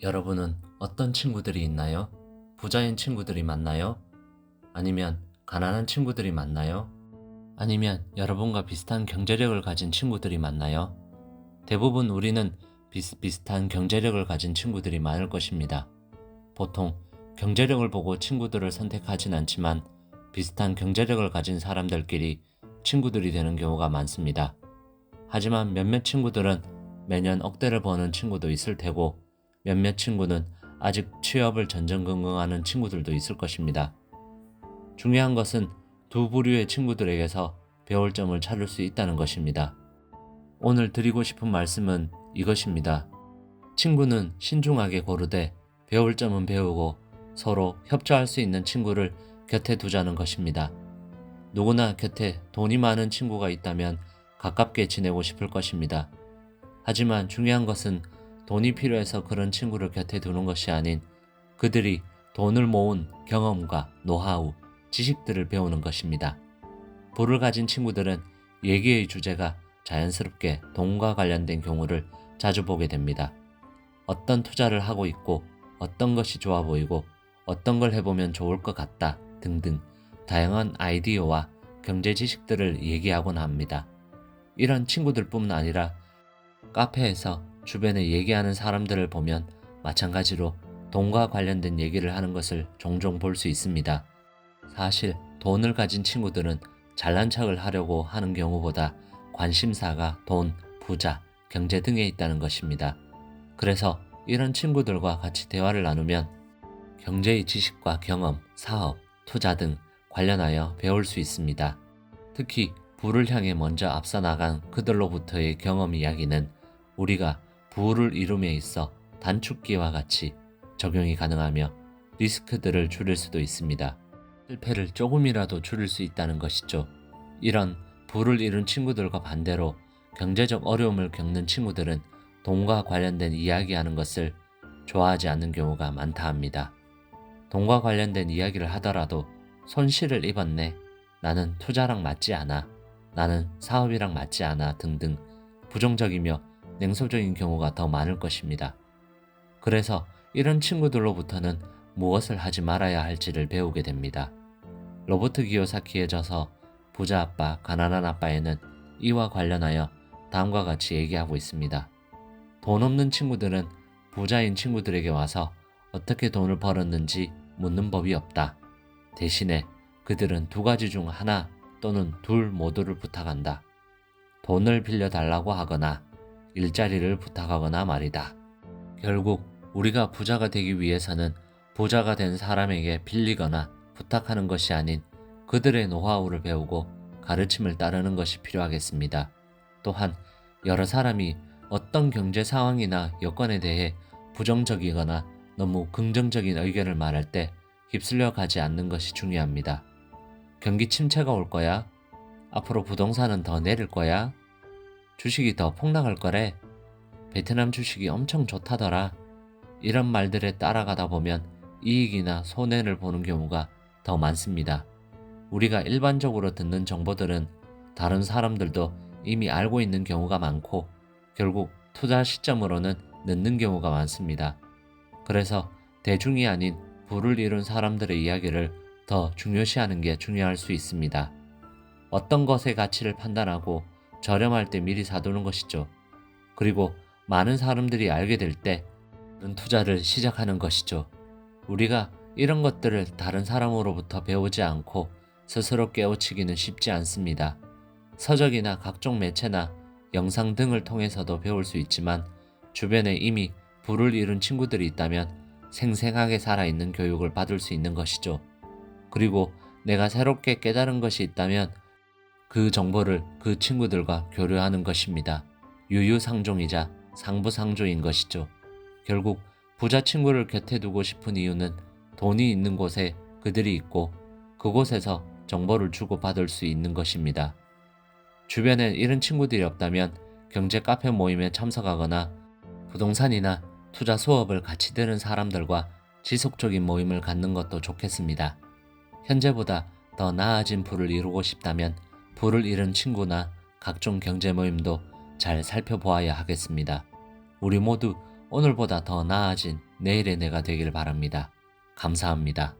여러분은 어떤 친구들이 있나요? 부자인 친구들이 많나요? 아니면 가난한 친구들이 많나요? 아니면 여러분과 비슷한 경제력을 가진 친구들이 많나요? 대부분 우리는 비슷비슷한 경제력을 가진 친구들이 많을 것입니다. 보통 경제력을 보고 친구들을 선택하진 않지만 비슷한 경제력을 가진 사람들끼리 친구들이 되는 경우가 많습니다. 하지만 몇몇 친구들은 매년 억대를 버는 친구도 있을 테고 몇몇 친구는 아직 취업을 전전긍긍하는 친구들도 있을 것입니다. 중요한 것은 두 부류의 친구들에게서 배울 점을 찾을 수 있다는 것입니다. 오늘 드리고 싶은 말씀은 이것입니다. 친구는 신중하게 고르되 배울 점은 배우고 서로 협조할 수 있는 친구를 곁에 두자는 것입니다. 누구나 곁에 돈이 많은 친구가 있다면 가깝게 지내고 싶을 것입니다. 하지만 중요한 것은 돈이 필요해서 그런 친구를 곁에 두는 것이 아닌 그들이 돈을 모은 경험과 노하우, 지식들을 배우는 것입니다. 부를 가진 친구들은 얘기의 주제가 자연스럽게 돈과 관련된 경우를 자주 보게 됩니다. 어떤 투자를 하고 있고 어떤 것이 좋아 보이고 어떤 걸 해보면 좋을 것 같다 등등 다양한 아이디어와 경제 지식들을 얘기하곤 합니다. 이런 친구들뿐만 아니라 카페에서 주변에 얘기하는 사람들을 보면 마찬가지로 돈과 관련된 얘기를 하는 것을 종종 볼 수 있습니다. 사실 돈을 가진 친구들은 잘난 척을 하려고 하는 경우보다 관심사가 돈, 부자, 경제 등에 있다는 것입니다. 그래서 이런 친구들과 같이 대화를 나누면 경제의 지식과 경험, 사업, 투자 등 관련하여 배울 수 있습니다. 특히 부를 향해 먼저 앞서 나간 그들로부터의 경험 이야기는 우리가 부를 이룸에 있어 단축키와 같이 적용이 가능하며 리스크들을 줄일 수도 있습니다. 실패를 조금이라도 줄일 수 있다는 것이죠. 이런 부를 이룬 친구들과 반대로 경제적 어려움을 겪는 친구들은 돈과 관련된 이야기하는 것을 좋아하지 않는 경우가 많다 합니다. 돈과 관련된 이야기를 하더라도 손실을 입었네, 나는 투자랑 맞지 않아, 나는 사업이랑 맞지 않아 등등 부정적이며 냉소적인 경우가 더 많을 것입니다. 그래서 이런 친구들로부터는 무엇을 하지 말아야 할지를 배우게 됩니다. 로버트 기요사키에 져서 부자 아빠, 가난한 아빠에는 이와 관련하여 다음과 같이 얘기하고 있습니다. 돈 없는 친구들은 부자인 친구들에게 와서 어떻게 돈을 벌었는지 묻는 법이 없다. 대신에 그들은 두 가지 중 하나 또는 둘 모두를 부탁한다. 돈을 빌려달라고 하거나 일자리를 부탁하거나 말이다. 결국 우리가 부자가 되기 위해서는 부자가 된 사람에게 빌리거나 부탁하는 것이 아닌 그들의 노하우를 배우고 가르침을 따르는 것이 필요하겠습니다. 또한 여러 사람이 어떤 경제 상황이나 여건에 대해 부정적이거나 너무 긍정적인 의견을 말할 때 휩쓸려 가지 않는 것이 중요합니다. 경기 침체가 올 거야? 앞으로 부동산은 더 내릴 거야? 주식이 더 폭락할 거래? 베트남 주식이 엄청 좋다더라. 이런 말들에 따라가다 보면 이익이나 손해를 보는 경우가 더 많습니다. 우리가 일반적으로 듣는 정보들은 다른 사람들도 이미 알고 있는 경우가 많고 결국 투자 시점으로는 늦는 경우가 많습니다. 그래서 대중이 아닌 부를 이룬 사람들의 이야기를 더 중요시하는 게 중요할 수 있습니다. 어떤 것의 가치를 판단하고 저렴할 때 미리 사두는 것이죠. 그리고 많은 사람들이 알게 될 때 투자를 시작하는 것이죠. 우리가 이런 것들을 다른 사람으로부터 배우지 않고 스스로 깨우치기는 쉽지 않습니다. 서적이나 각종 매체나 영상 등을 통해서도 배울 수 있지만 주변에 이미 부를 이룬 친구들이 있다면 생생하게 살아있는 교육을 받을 수 있는 것이죠. 그리고 내가 새롭게 깨달은 것이 있다면 그 정보를 그 친구들과 교류하는 것입니다. 유유상종이자 상부상조인 것이죠. 결국 부자 친구를 곁에 두고 싶은 이유는 돈이 있는 곳에 그들이 있고 그곳에서 정보를 주고받을 수 있는 것입니다. 주변에 이런 친구들이 없다면 경제 카페 모임에 참석하거나 부동산이나 투자 수업을 같이 들은 사람들과 지속적인 모임을 갖는 것도 좋겠습니다. 현재보다 더 나아진 부를 이루고 싶다면 부를 잃은 친구나 각종 경제 모임도 잘 살펴보아야 하겠습니다. 우리 모두 오늘보다 더 나아진 내일의 내가 되길 바랍니다. 감사합니다.